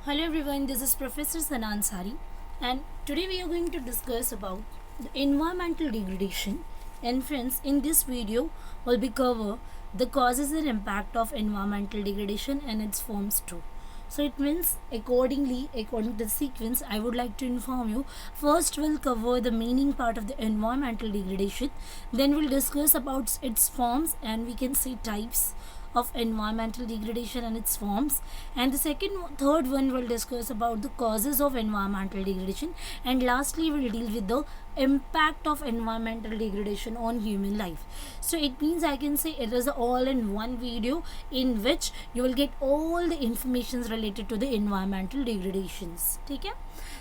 Hello everyone, this is Professor Sana Ansari, and today we are going to discuss about the environmental degradation. And friends, in this video we'll be cover the causes and impact of environmental degradation and its forms too. So it means according to the sequence, I would like to inform you. First we'll cover the meaning part of the environmental degradation, then we'll discuss about its forms and we can see types of environmental degradation and its forms, and the third one will discuss about the causes of environmental degradation, and lastly we'll deal with the impact of environmental degradation on human life. So it means I can say it is all in one video in which you will get all the informations related to the environmental degradations. Okay,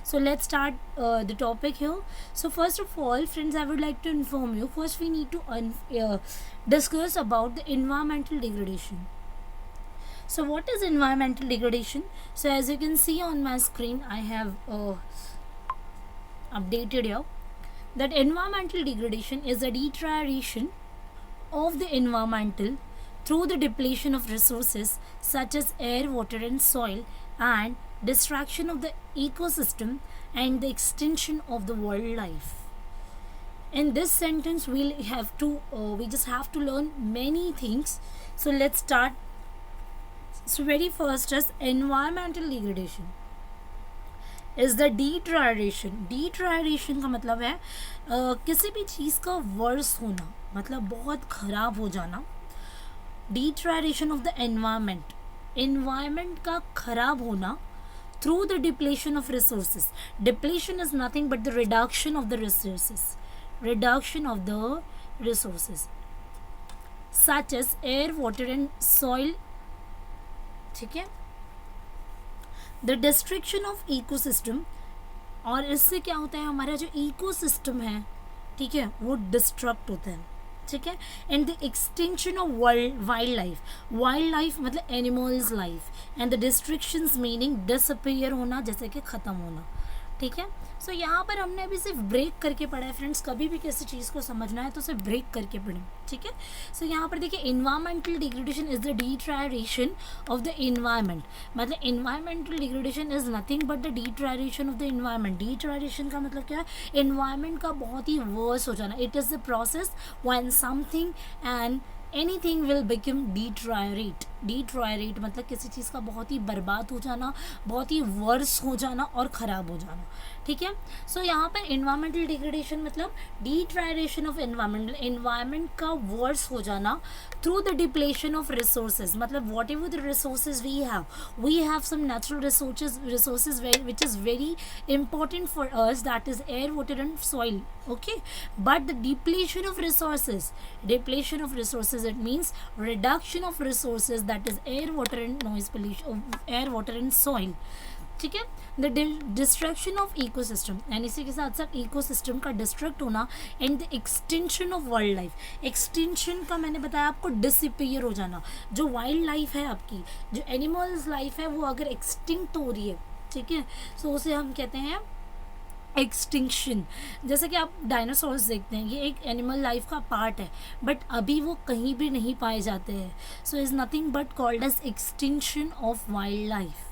so let's start the topic here. So first of all, friends, I would like to inform you, first we need to discuss about the environmental degradation. So what is environmental degradation? So as you can see on my screen, I have updated here that environmental degradation is a deterioration of the environmental through the depletion of resources such as air, water and soil, and destruction of the ecosystem and the extinction of the wildlife. In this sentence we just have to learn many things. So let's start. So very first is environmental degradation is the deterioration का मतलब है किसी भी चीज़ का verse होना, मतलब बहुत ख़राब हो जाना. Deterioration of the environment का ख़राब होना through the depletion of resources. Depletion is nothing but the reduction of the resources such as air, water and soil. ठीक है, द डिस्ट्रक्शन ऑफ इकोसिस्टम, और इससे क्या होता है हमारा जो इकोसिस्टम है, ठीक है, वो डिस्ट्रक्ट होता है. ठीक है, and the extension of wild life मतलब animals life, and the destructions meaning disappear होना, जैसे कि ख़त्म होना. ठीक है, सो यहाँ पर हमने अभी सिर्फ ब्रेक करके पढ़ा है फ्रेंड्स. कभी भी किसी चीज़ को समझना है तो सिर्फ ब्रेक करके पढ़ें. ठीक है, सो यहाँ पर देखिए environmental degradation is the deterioration of the environment, मतलब environmental degradation is nothing but the deterioration of the environment. Deterioration का मतलब क्या है? एनवायरमेंट का बहुत ही वर्स हो जाना. It is the process when something and anything will become deteriorate मतलब किसी चीज़ का बहुत ही बर्बाद हो जाना, बहुत ही वर्स हो जाना और ख़राब हो जाना. ठीक है, सो यहाँ पर एनवायरमेंटल डिग्रेडेशन मतलब डिटरेशन ऑफ एनवायरमेंट का वर्स हो जाना through the depletion of resources, मतलब whatever the resources we have some natural resources which is very important for us, that is air, water and soil. Okay, but the depletion of resources, it means reduction of resources, that is air, water and noise pollution, air, water and soil. ठीक है, the destruction of ecosystem, and इसी के साथ साथ ecosystem का destruct होना, and the extension of wild life. Extension का मैंने बताया आपको डिसअपीयर हो जाना. जो वाइल्ड लाइफ है आपकी, जो एनिमल्स लाइफ है, वो अगर एक्सटिंक्ट हो रही है, ठीक है, सो उसे हम कहते हैं एक्सटिंक्शन. जैसे कि आप डायनासोर्स देखते हैं, ये एक एनिमल लाइफ का पार्ट है, बट अभी वो कहीं भी नहीं पाए जाते हैं. So is nothing but called as extinction of wild life.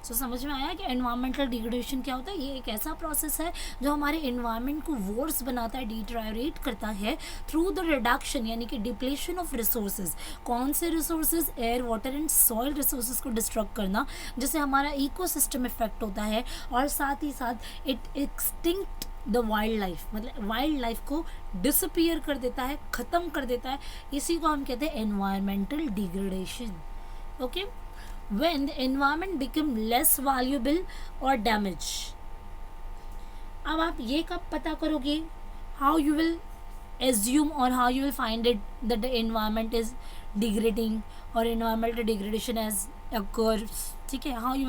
सो समझ में आया कि एनवायरमेंटल डिग्रेडेशन क्या होता है? ये एक ऐसा प्रोसेस है जो हमारे एनवायरनमेंट को वर्स बनाता है, डिटरेट करता है थ्रू द रिडक्शन यानी कि डिप्लेशन ऑफ रिसोर्सेज. कौन से resources? Air, water and soil resources को डिस्ट्रक्ट करना, जिससे हमारा इकोसिस्टम इफेक्ट होता है, और साथ ही साथ it extinct the wild life, मतलब वाइल्ड लाइफ को डिसअपीयर कर देता है, ख़त्म कर देता है. इसी को हम कहते हैं environmental degradation. Okay, when the environment become less valuable or damaged. अब आप ये कब पता करोगे? How you will assume or how you will find it that the environment is degrading or environmental degradation has occurs. ठीक है, how you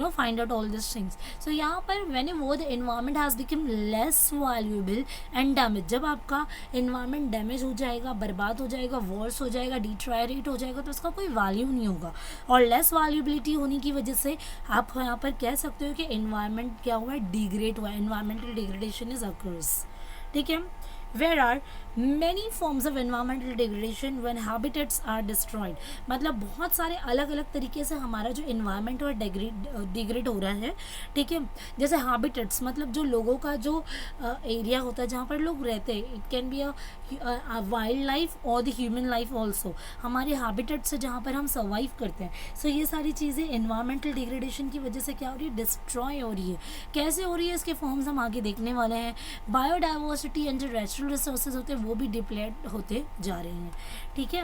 will find out all these things. So यहाँ पर whenever the environment has become less valuable and damaged, जब आपका environment damage हो जाएगा, बर्बाद हो जाएगा, वर्स हो जाएगा, डिटरेट हो जाएगा, तो उसका कोई वैल्यू नहीं होगा. और लेस वैल्यूबिलिटी होने की वजह से आप यहाँ पर कह सकते हो कि environment क्या हुआ है? डिग्रेड हुआ है. environmental degradation is occurs. ठीक है, where are many forms of environmental degradation when habitats are destroyed, मतलब बहुत सारे अलग अलग तरीके से हमारा जो इन्वायरमेंट और डिग्रेड हो रहा है, ठीक है। जैसे हैबिटेट्स मतलब जो लोगों का जो एरिया होता है जहाँ पर लोग रहते हैं, it can be a wild life और द ह्यूमन लाइफ ऑल्सो, हमारे हैबिटेट्स से जहाँ पर हम सर्वाइव करते हैं। सो ये सारी चीज़ें इन्वायरमेंटल डिग्रेडेशन की वजह से क्या हो रही है, डिस्ट्रॉय हो रही है। कैसे हो रही है इसके फॉर्म्स हम आगे देखने वाले हैं। बायोडाइवर्सिटी एंड जो नेचुरल रिसोर्सेज होते हैं वो भी डिप्लेट होते जा रहे हैं, ठीक है।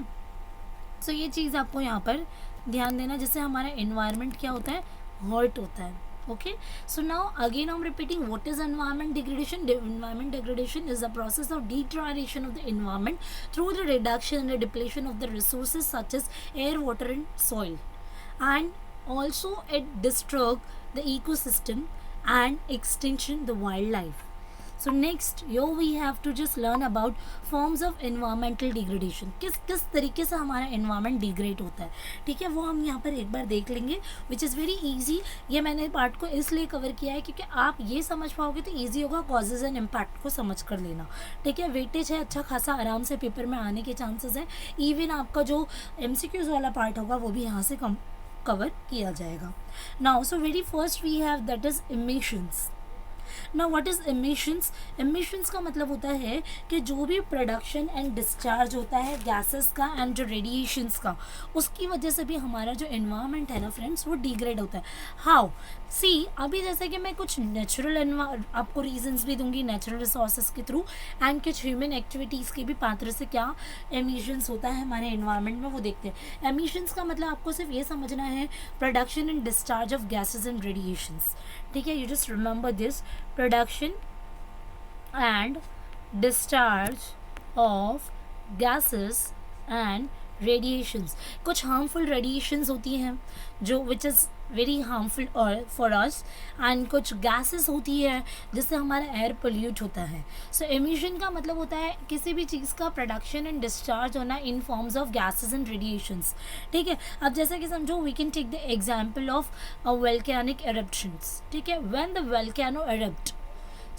सो ये चीज़ आपको यहाँ पर ध्यान देना, जिससे हमारा इन्वायरमेंट क्या होता है, हर्ट होता है। Okay, so now again I'm repeating what is environment degradation. Environment degradation is the process of deterioration of the environment through the reduction and the depletion of the resources such as air, water and soil, and also it disturb the ecosystem and extinction the wildlife. So next here we have to just learn about forms of environmental degradation. किस किस तरीके से हमारा environment degrade होता है, ठीक है, वो हम यहाँ पर एक बार देख लेंगे, which is very easy. ये मैंने पार्ट को इसलिए कवर किया है क्योंकि आप ये समझ पाओगे तो ईजी होगा कॉजेज एंड इम्पैक्ट को समझ कर लेना, ठीक है। वेटेज है अच्छा खासा, आराम से पेपर में आने के चांसेस हैं। इवन आपका जो MCQs वाला पार्ट होगा वो भी यहाँ से कवर किया जाएगा। Now so very first we have that is emissions. Now what is emissions? Emissions का मतलब होता है कि जो भी प्रोडक्शन एंड डिस्चार्ज होता है गैसेस का एंड जो रेडिएशंस का, उसकी वजह से भी हमारा जो एनवायरनमेंट है ना फ्रेंड्स, वो डिग्रेड होता है। हाउ? सी अभी जैसे कि मैं कुछ नेचुरल आपको रीजंस भी दूंगी नेचुरल रिसोर्सेज के थ्रू, एंड कुछ ह्यूमन एक्टिविटीज़ के भी पात्र से क्या एमिशंस होता है हमारे एनवायरनमेंट में, वो देखते हैं। एमिशंस का मतलब आपको सिर्फ ये समझना है, production and discharge of gases and radiations, ठीक है। You just remember this, production and discharge of gases and radiations. कुछ हार्मफुल रेडिएशंस होती हैं जो विच is very harmful for us, and कुछ गैसेस होती है जिससे हमारा एयर पोल्यूट होता है। सो एमिशन का मतलब होता है किसी भी चीज़ का प्रोडक्शन एंड डिस्चार्ज होना in forms of gases and radiations, ठीक है। अब जैसे कि समझो we can take the example of volcanic eruptions, ठीक है। When the volcano erupt,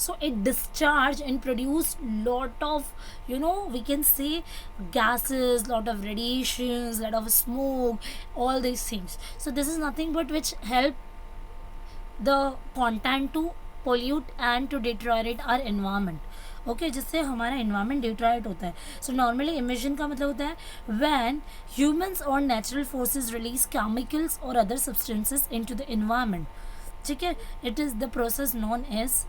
so it discharge and produce lot of, you know, we can say gases, lot of radiations, lot of smoke, all these things. So this is nothing but which help the content to pollute and to deteriorate our environment, okay, जिससे हमारा environment Detroit होता है। So normally emission का मतलब होता है when humans और natural forces release chemicals और other substances into the environment, ठीक है। It is the process known as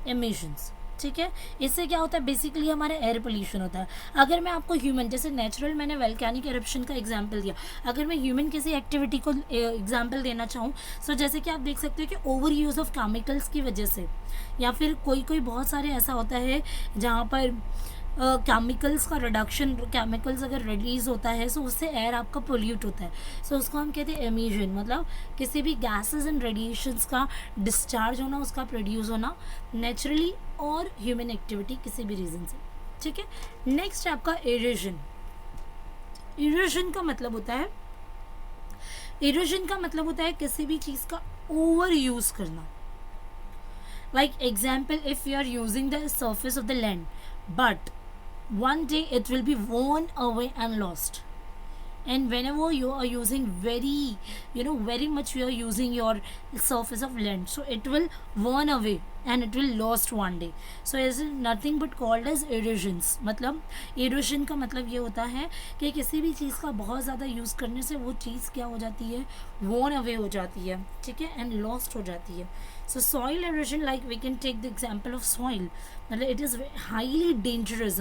emissions, ठीक है। इससे क्या होता है, बेसिकली हमारा एयर पोल्यूशन होता है। अगर मैं आपको ह्यूमन, जैसे नेचुरल मैंने वोल्केनिक एरप्शन का एग्जांपल दिया, अगर मैं ह्यूमन किसी एक्टिविटी को एग्जांपल देना चाहूँ, सो जैसे कि आप देख सकते हो कि ओवर यूज़ ऑफ केमिकल्स की वजह से, या फिर कोई बहुत सारे ऐसा होता है जहाँ पर केमिकल्स का रिडक्शन, केमिकल्स अगर रिलीज होता है सो उससे एयर आपका पोल्यूट होता है। सो उसको हम कहते हैं एमिशन, मतलब किसी भी गैसेस एंड रेडिएशंस का डिस्चार्ज होना, उसका प्रोड्यूस होना नेचुरली और ह्यूमन एक्टिविटी किसी भी रीज़न से, ठीक है। नेक्स्ट है आपका इरोजन। इरोजन का मतलब होता है, इरोजन का मतलब होता है किसी भी चीज़ का ओवर यूज़ करना। Like example, if you are using the surface of the land but one day it will be worn away and lost, and whenever you are using very much you are using your surface of land, so it will worn away and it will lost one day. So is nothing but called as erosions. मतलब erosion का मतलब ये होता है कि किसी भी चीज़ का बहुत ज़्यादा यूज़ करने से वो चीज़ क्या हो जाती है, worn away हो जाती है, ठीक है, and lost हो जाती है। So soil erosion, like we can take the example of soil, मतलब it is highly dangerous,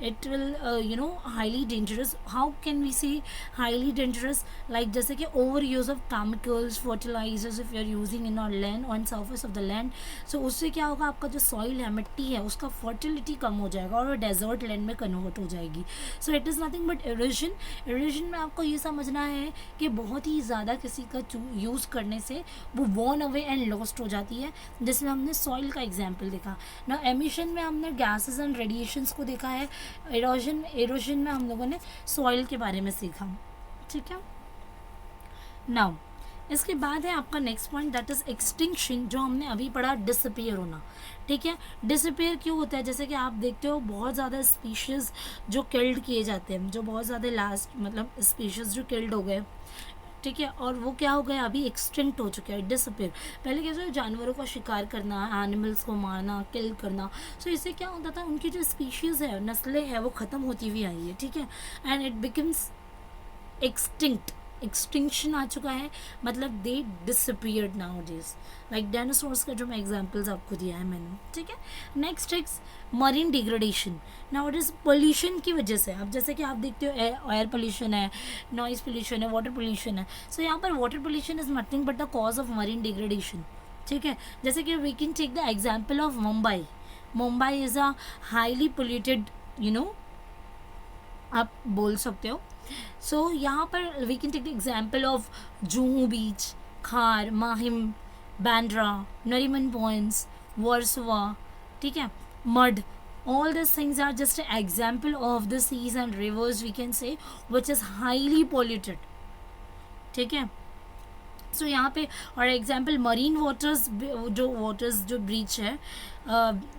it will highly dangerous. How can we say highly dangerous? Like जैसे कि over use of chemicals, fertilizers if you are using in our land, on surface of the land, so उससे क्या होगा, आपका जो soil है, मिट्टी है, उसका फर्टिलिटी कम हो जाएगा और वो डेजर्ट लैंड में कन्वर्ट हो जाएगी। सो it is nothing but erosion. Erosion में आपको ये समझना है कि बहुत ही ज़्यादा किसी का यूज़ करने से वो वॉर्न अवे एंड लॉस्ट हो जाती है, जिसमें हमने सॉइल का एग्जाम्पल देखा ना। एमिशन में हमने गैसेस एंड रेडिएशंस को देखा है, इरोजन में हम लोगों ने सॉइल के बारे में सीखा, ठीक है। नाउ इसके बाद है आपका next point, that is extinction, जो हमने अभी पढ़ा, डिसअपियर होना। ठीक है, डिसअपियर क्यों होता है? जैसे कि आप देखते हो बहुत ज़्यादा स्पीशीज़ जो किल्ड किए जाते हैं, जो बहुत ज़्यादा लास्ट मतलब स्पीशीज़ जो किल्ड हो गए, ठीक है, और वो क्या हो गए, अभी एक्सटिंक्ट हो चुके हैं, डिसअपियर। पहले क्या था, जानवरों का शिकार करना, एनिमल्स को मारना, किल करना, सो इससे क्या होता था, उनकी जो स्पीशीज़ है, नस्लें हैं, वो ख़त्म होती हुई आई है। ठीक है, and it becomes extinct, extinction आ चुका है, मतलब they disappeared nowadays, like dinosaurs का जो मैं एग्जांपल्स आपको दिया है मैंने। ठीक है, next is marine degradation. Now it is pollution की वजह से, अब जैसे कि आप देखते हो एयर पोल्यूशन है, नॉइज पोल्यूशन है, वाटर पोल्यूशन है, सो यहाँ पर water pollution is nothing but the cause of marine degradation. ठीक है, जैसे कि we can take the example of Mumbai. Mumbai is a highly polluted, you know, आप बोल सकते हो। सो यहाँ पर we can take the example of Juhu beach, Khar, Mahim, Bandra, Nariman points, Versova, ठीक है, Madh, all these things are just an example of the seas and rivers we can say which is highly polluted. ठीक है, सो यहाँ पे और एग्जाम्पल मरीन वाटर्स, जो breach है,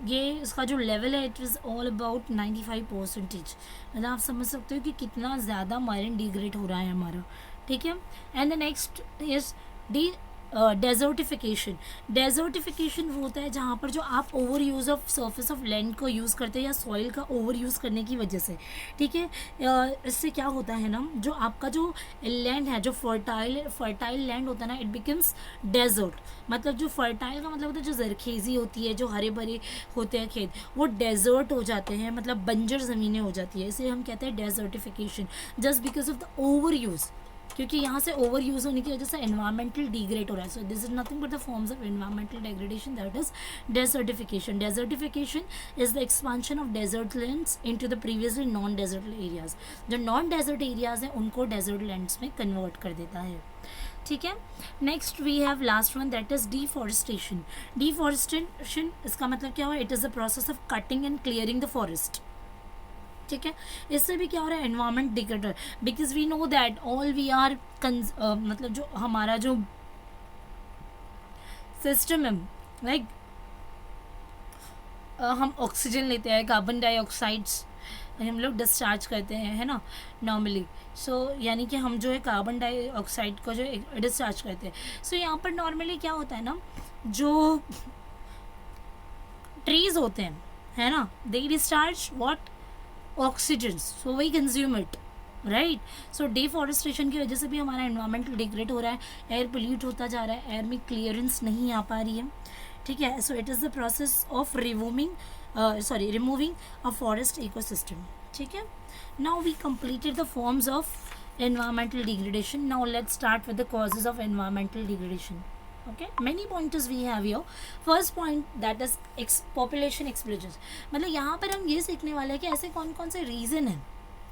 ये इसका जो लेवल है, इट इज़ ऑल अबाउट 95%। मतलब आप समझ सकते हो कि कितना ज़्यादा मरीन डिग्रेड हो रहा है हमारा। ठीक है, and the next is D desertification. Desertification वो होता है जहाँ पर जो आप over use of surface of land को यूज़ करते हैं या सॉइल का ओवर यूज़ करने की वजह से। ठीक है, इससे क्या होता है ना, जो आपका जो लैंड है, जो फर्टाइल लैंड होता है ना, इट बिकम्स डेजर्ट। मतलब जो फर्टाइल का मतलब होता है जो जरखेज़ी होती है, जो हरे भरे होते हैं खेत, वो डेजर्ट हो जाते हैं, मतलब बंजर ज़मीनें हो जाती है। इसे हम कहते हैं desertification, just because of the over use, क्योंकि यहाँ से ओवर यूज़ होने की वजह से एनवायरमेंटल डिग्रेड हो रहा है। So this is nothing but the forms of environmental degradation, that is desertification. Desertification is the expansion of desert lands into the previously non desert areas. जो नॉन डेजर्ट एरियाज हैं उनको desert lands में convert कर देता है। ठीक है, next we have last one, that is deforestation. Deforestation इसका मतलब क्या हुआ, it is the process of cutting and clearing the forest. ठीक है, इससे भी क्या हो रहा है, environment degrade, because we know that all we are मतलब जो हमारा जो सिस्टम है, लाइक हम ऑक्सीजन लेते हैं, कार्बन डाइऑक्साइड्स हम लोग डिस्चार्ज करते हैं, है ना, नॉर्मली। सो यानी कि हम जो है कार्बन डाइऑक्साइड को जो डिस्चार्ज करते हैं। सो यहाँ पर नॉर्मली क्या होता है ना, जो ट्रीज होते हैं, है ना, they discharge what, oxygen, so we consume it, right. So deforestation की वजह से भी हमारा एनवायरमेंटल डिग्रेड हो रहा है, एयर पोल्यूट होता जा रहा है, एयर में क्लियरेंस नहीं आ पा रही है। ठीक है, so it is the process of removing a forest ecosystem. ठीक है, now we completed the forms of environmental degradation. Now let's start with the causes of environmental degradation. Okay, many pointers we have here. First point, that is population explosion. मतलब यहाँ पर हम ये सीखने वाले हैं कि ऐसे कौन कौन से रीज़न हैं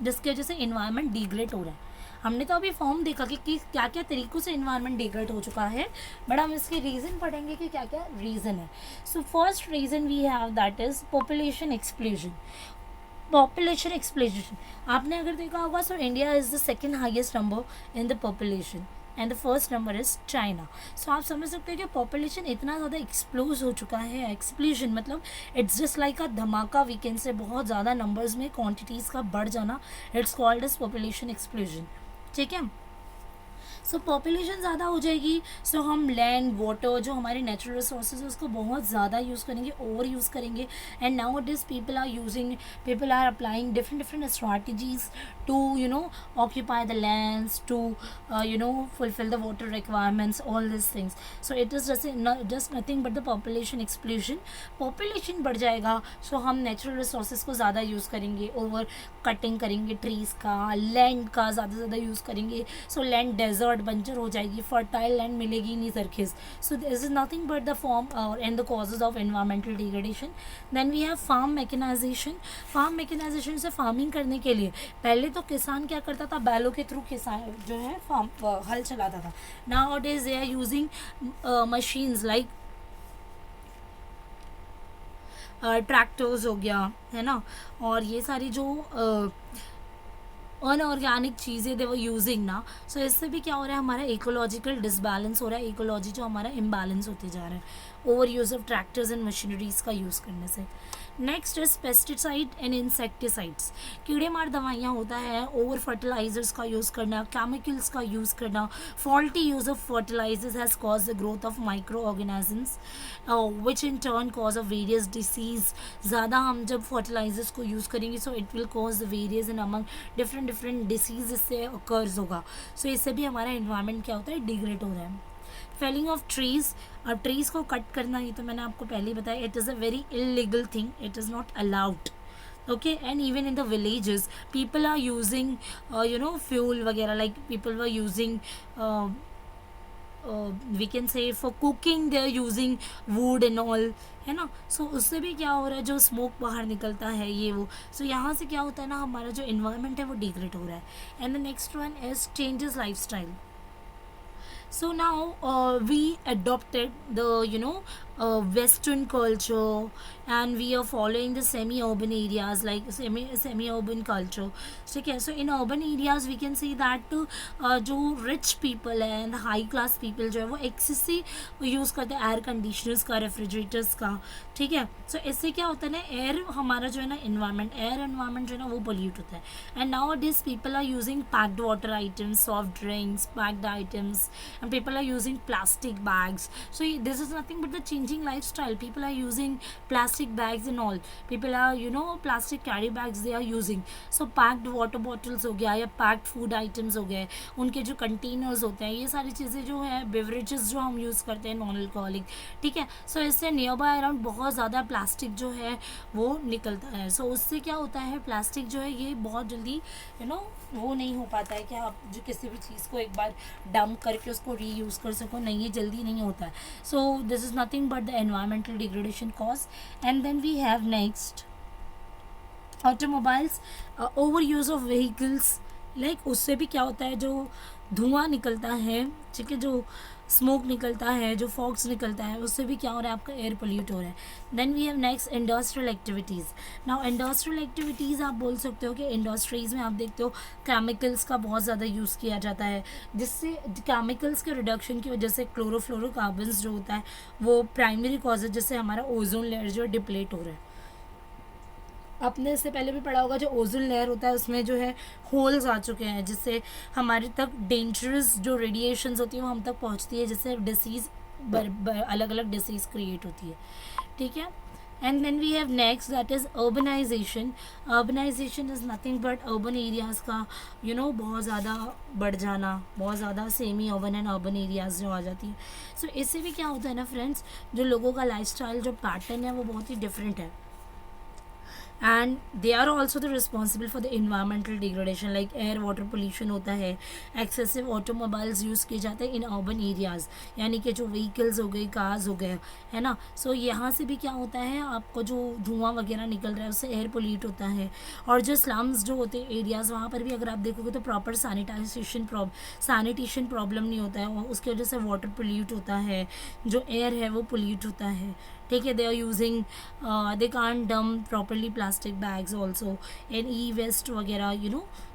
जिसकी वजह से इन्वायरमेंट डिग्रेड हो रहा है। हमने तो अभी फॉर्म देखा कि क्या क्या तरीक़ों से इन्वायरमेंट डिग्रेड हो चुका है, बट हम इसके रीज़न पढ़ेंगे कि क्या क्या रीज़न है। So first reason we have, that is population explosion. Population explosion, आपने अगर देखा होगा, so India is the second highest number in the population and the first number is China. सो आप समझ सकते हो कि पॉपुलेशन इतना ज़्यादा एक्सप्लोज हो चुका है। एक्सप्लोजन मतलब इट्स जस्ट लाइक अ धमाका वीकेंड से, बहुत ज़्यादा नंबर्स में क्वांटिटीज़ का बढ़ जाना, it's called as population explosion. ठीक है, सो पॉपुलेशन ज़्यादा हो जाएगी, सो हम लैंड, वाटर, जो हमारे नेचुरल रिसोर्सेज है उसको बहुत ज़्यादा यूज़ करेंगे, ओवर यूज़ करेंगे। And now it is people are applying different strategies to occupy the lands, to fulfill the water requirements, all these things. So it is just nothing but the population explosion. Population बढ़ जाएगा, so हम natural resources को ज़्यादा use करेंगे, over cutting करेंगे trees का, land का ज़्यादा यूज़ करेंगे, सो लैंड डेजर्ट बंजर हो जाएगी, फर्टाइल लैंड मिलेगी नहीं Sarkhej. So this is nothing but the form and the causes of environmental degradation. Then we have farm mechanisation. Farm mechanisation से फार्मिंग करने के लिए पहले तो किसान क्या करता था, बैलों के थ्रू किसान जो है हल चलाता था। Now it is they are using machines like tractors हो गया, है ना, और ये सारी जो अनऑर्गेनिक चीज़ें दे वो यूजिंग ना, सो इससे भी क्या हो रहा है, हमारा इकोलॉजिकल डिसबैलेंस हो रहा है, इकोलॉजी जो हमारा इम्बैलेंस होते जा रहा है over use of tractors and machineries का यूज़ करने से। Next is pesticide and insecticides, कीड़े मार दवाइयाँ होता है, ओवर फर्टिलाइजर्स का यूज़ करना, केमिकल्स का यूज़ करना, faulty use of fertilisers has cause the growth of micro organisms which in turn cause of various disease. ज़्यादा हम जब फर्टिलाइजर्स को यूज़ करेंगे so it will cause various in among different disease इससे occurs होगा। सो इससे भी हमारा इन्वायरमेंट क्या होता है, डिग्रेड हो रहा है। फेलिंग ऑफ ट्रीज, अब ट्रीज को कट करना, ये तो मैंने आपको पहले ही बताया, it is a very illegal thing, it is not allowed. okay, and even in the villages people are using fuel वगैरह, like people were using we can say for cooking they are using wood and all, है ना। सो उससे भी क्या हो रहा है, जो स्मोक बाहर निकलता है ये वो, सो यहाँ से क्या होता है ना, हमारा जो इन्वायरमेंट है वो डिग्रेड हो रहा है। And the next one is changes life style. So now we adopted the western culture and we are following the semi-urban areas, like semi-urban culture, ठीक है। So in urban areas we can see that जो rich people है and high class people जो है वो excessive use करते हैं air conditioners का, रेफ्रिजरेटर्स का, ठीक है। सो इससे क्या होता है ना, एयर हमारा जो है ना एयर एनवायरमेंट जो है ना वो पोल्यूट होता है। And now this people are using packed water items, soft drinks, packed items, and people are using plastic bags. So this is nothing but the changing lifestyle. People are using plastic bags and all. People are plastic carry bags they are using. So packed water bottles हो गया या packed food items हो गए, उनके जो containers होते हैं, ये सारी चीज़ें जो है बेवरेजेस जो हम यूज़ करते हैं नॉन अल्कोहलिक, ठीक है। सो इससे नियर बाय अराउंड बहुत ज़्यादा प्लास्टिक जो है वो निकलता है। सो उससे क्या होता है, प्लास्टिक जो है ये बहुत जल्दी वो नहीं हो पाता है कि आप जो किसी भी चीज़ को एक बार डंप करके उसको रीयूज़ कर सको, नहीं, ये जल्दी नहीं होता है। So this is nothing but the environmental degradation cause. And then we have next automobiles, over use of vehicles, like उससे भी क्या होता है, जो धुआं निकलता है, ठीक है, जो स्मोक निकलता है, जो फॉग्स निकलता है, उससे भी क्या हो रहा है, आपका एयर पोल्यूट हो रहा है। Then we have next industrial activities. Now industrial activities आप बोल सकते हो कि इंडस्ट्रीज़ में आप देखते हो केमिकल्स का बहुत ज़्यादा यूज़ किया जाता है, जिससे केमिकल्स के रिडक्शन की वजह से क्लोरोफ्लोरोकार्बन्स जो होता है वो प्राइमरी कॉज है, जिससे हमारा ओजोन लेयर जो है डिप्लेट हो रहा है। आपने इससे पहले भी पढ़ा होगा, जो ओजोन लेयर होता है उसमें जो है होल्स आ चुके हैं, जिससे हमारे तक डेंजरस जो रेडिएशंस होती है वो हम तक पहुंचती है, जिससे डिसीज़ अलग अलग डिसीज़ क्रिएट होती है, ठीक है। And then we have next that is urbanisation. Urbanisation is nothing but urban areas का बहुत ज़्यादा बढ़ जाना, बहुत ज़्यादा semi urban and urban areas जो आ जाती है। सो इससे भी क्या होता है ना फ्रेंड्स, जो लोगों का लाइफस्टाइल जो पैटर्न है वो बहुत ही डिफरेंट है, and they are also the responsible for the environmental degradation, like air water pollution होता है, excessive automobiles यूज़ किए जाते हैं इन urban areas, यानी कि जो vehicles हो गए, cars हो गए, है ना। सो यहाँ से भी क्या होता है, आपको जो धुआं वगैरह निकल रहा है उससे एयर पोल्यूट होता है। और जो स्लम्स जो होते हैं एरियाज़, वहाँ पर भी अगर आप देखोगे तो प्रॉपर सैनिटेशन प्रॉब्लम नहीं होता है, उसकी वजह से वाटर पोल्यूट होता है, जो एयर है वो पोल्यूट होता है, ठीक है। They are using, they can't dump properly plastic bags also and e waste वगैरह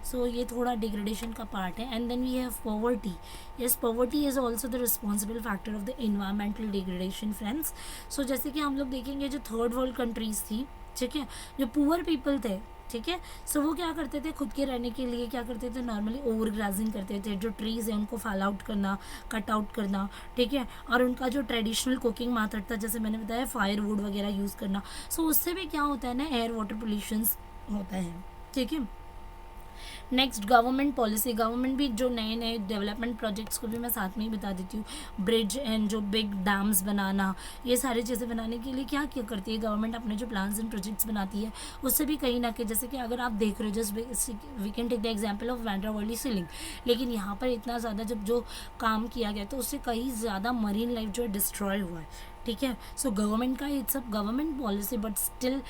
सो ये थोड़ा डिग्रेडेशन का पार्ट है। And then we have poverty. Yes, poverty is also the responsible factor of the environmental degradation friends. So जैसे कि हम लोग देखेंगे जो थर्ड वर्ल्ड कंट्रीज़ थी, ठीक है, जो पुअर पीपल थे, ठीक है, सो वो क्या करते थे, खुद के रहने के लिए क्या करते थे, नॉर्मली ओवर ग्राजिंग करते थे, जो ट्रीज़ हैं उनको फॉल आउट करना, कट आउट करना, ठीक है। और उनका जो ट्रेडिशनल कुकिंग मेथड था, जैसे मैंने बताया फायर वुड वगैरह यूज़ करना, सो उससे भी क्या होता है ना, एयर वाटर पोल्यूशंस होता है, ठीक है। Next government policy. गवर्नमेंट भी जो नए नए डेवलपमेंट प्रोजेक्ट्स को भी मैं साथ में ही बता देती हूँ, ब्रिज एंड जो बिग डैम्स बनाना, ये सारी चीज़ें बनाने के लिए क्या क्या करती है गवर्नमेंट, अपने जो प्लान्स एंड प्रोजेक्ट्स बनाती है उससे भी कहीं ना कहीं, जैसे कि अगर आप देख रहे हो just we can take the example of Bandra Worli sea link, लेकिन यहाँ पर इतना ज़्यादा जब जो काम किया गया तो उससे कहीं ज़्यादा मरीन लाइफ जो है डिस्ट्रॉय हुआ है, ठीक है. सो गवर्नमेंट का it's a government policy but still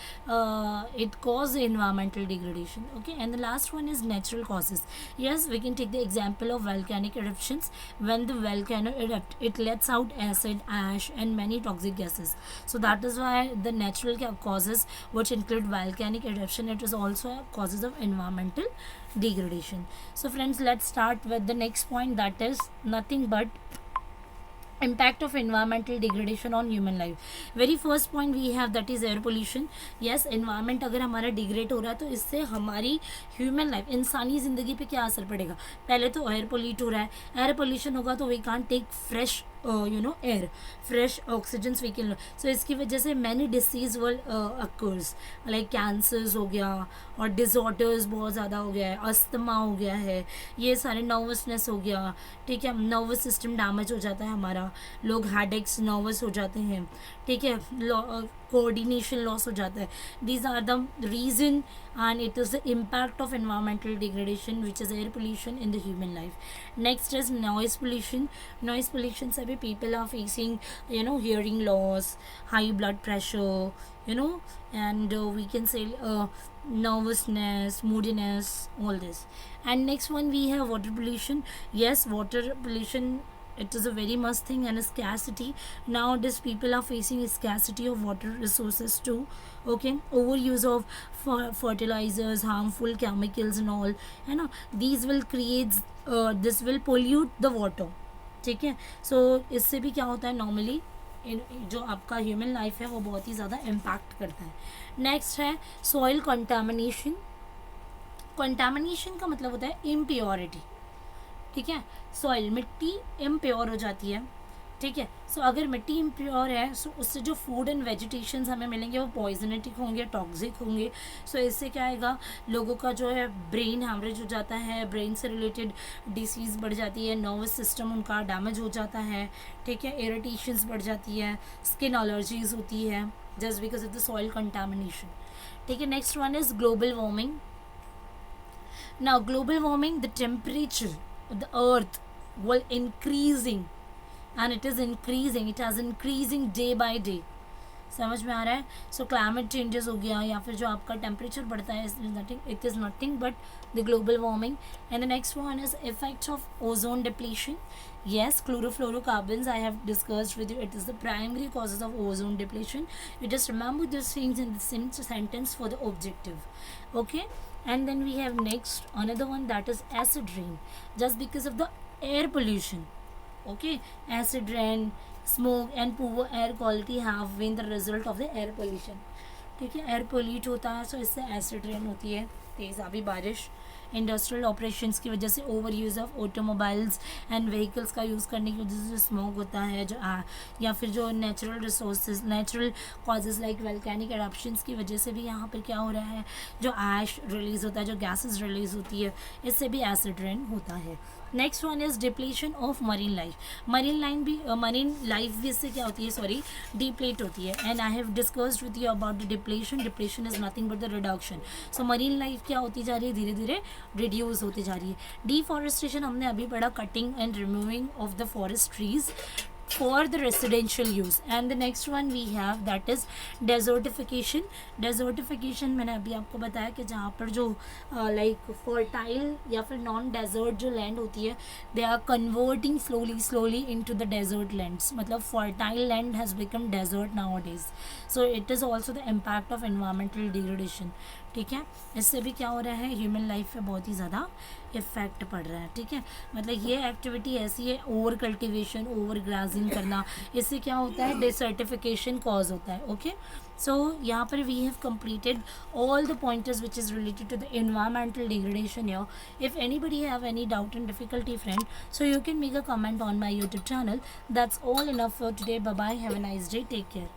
it cause environmental degradation. Okay, and the last one is natural causes. Yes, we can take the example of volcanic eruptions. When the volcano erupt, it lets out acid, ash and many toxic gases. So that is why the natural causes which include volcanic eruption, it is also causes of environmental degradation. So friends, let's start with the next point, that is nothing but impact of environmental degradation on human life. Very first point we have, that is air pollution. Yes, environment अगर हमारा degrade हो रहा है तो इससे हमारी human life, इंसानी ज़िंदगी पे क्या असर पड़ेगा. पहले तो एयर पोल्यूट हो रहा है, एयर पोल्यूशन होगा तो we can't take fresh air, fresh oxygens we can. So इसकी वजह से many disease will occurs, like cancers हो गया और डिसऑर्डर्स बहुत ज़्यादा हो गया है, अस्थमा हो गया है, ये सारे नर्वसनेस हो गया. ठीक है, नर्वस सिस्टम डैमेज हो जाता है हमारा, लोग हेडेक्स, नर्वस हो जाते हैं. ठीक है, कोऑर्डिनेशन लॉस हो जाता है. These are the reason and it is the impact of environmental degradation which is air pollution in the human life. Next is noise pollution. Noise pollution से भी people are facing hearing loss, high blood pressure, and we can say nervousness, moodiness, all this. And next one we have water pollution. Yes, water pollution, it is a very must thing, and a scarcity. Nowadays people are facing a scarcity of water resources too. Okay, overuse of fertilizers, harmful chemicals and all, these will create this will pollute the water. ठीक है, सो इससे भी क्या होता है, normally जो आपका human life है वो बहुत ही ज़्यादा इम्पैक्ट करता है. नेक्स्ट है सॉइल कंटामिनेशन. कंटामिनेशन का मतलब होता है इम्प्योरिटी. ठीक है, सॉइल, मिट्टी इम्प्योर हो जाती है. ठीक है, सो अगर मिट्टी इम्प्योर है सो उससे जो फूड एंड वेजिटेशंस हमें मिलेंगे वो पॉइजनेटिक होंगे, टॉक्सिक होंगे. सो इससे क्या आएगा, लोगों का जो है ब्रेन हैमरेज हो जाता है, ब्रेन से रिलेटेड डिसीज़ बढ़ जाती है, नर्वस सिस्टम उनका डैमेज हो जाता है. ठीक है, इरिटेशंस बढ़ जाती है, स्किन एलर्जीज होती है just because of the soil contamination. ठीक है, next one is global warming. Now global warming, the temperature the earth will increasing and it is increasing, it has increasing day by day. समझ में आ रहा है. सो climate changes हो गया या फिर जो आपका टेम्परेचर बढ़ता है, it is nothing but the global warming. And the next one is effects of ozone depletion. Yes, chlorofluorocarbons I have discussed with you. It is the primary causes of ozone depletion. You just remember these things in the same sentence for the objective. Okay, and then we have next another one, that is acid rain, just because of the air pollution. Okay, acid rain, smoke and poor air quality have been the result of the air pollution. ठीक है, air pollute होता है, सो इससे acid rain होती है, तेज़ आबी बारिश. इंडस्ट्रियल ऑपरेशंस की वजह से over use of automobiles and vehicles का यूज़ करने की वजह से स्मोक होता है, जो या फिर जो natural resources, natural causes like volcanic eruptions की वजह से भी यहाँ पर क्या हो रहा है, जो ऐश रिलीज़ होता है, जो गैसेस रिलीज़ होती है, इससे भी एसिड रेन होता है. Next one is depletion of marine life. Marine life भी इससे क्या होती है, सॉरी, डिप्लीट होती है. And I have discussed with you about the depletion. Depletion is nothing but the reduction. So marine life क्या होती जा रही है, धीरे धीरे रिड्यूस होती जा रही है. डिफॉरेस्टेशन हमने अभी पढ़ा, cutting and removing of the forest trees for the residential use. And the next one we have, that is desertification. Desertification मैंने अभी आपको बताया कि जहाँ पर जो लाइक फर्टाइल या फिर नॉन डेजर्ट जो लैंड होती है, they are converting slowly into the desert lands. मतलब fertile land has become desert nowadays. So it is also the impact of environmental degradation. ठीक है, इससे भी क्या हो रहा है, ह्यूमन लाइफ पे बहुत ही ज़्यादा इफेक्ट पड़ रहा है. ठीक है, मतलब ये एक्टिविटी ऐसी है, ओवर कल्टिवेशन, ओवर ग्राजिंग करना, इससे क्या होता है, डिसर्टिफिकेशन कॉज होता है. ओके, सो यहाँ पर we have completed all the pointers which is related to the environmental degradation here. If anybody have any doubt and difficulty, friend, so you can make a comment on my YouTube channel. That's all enough for today. Bye bye, have a nice day, take care.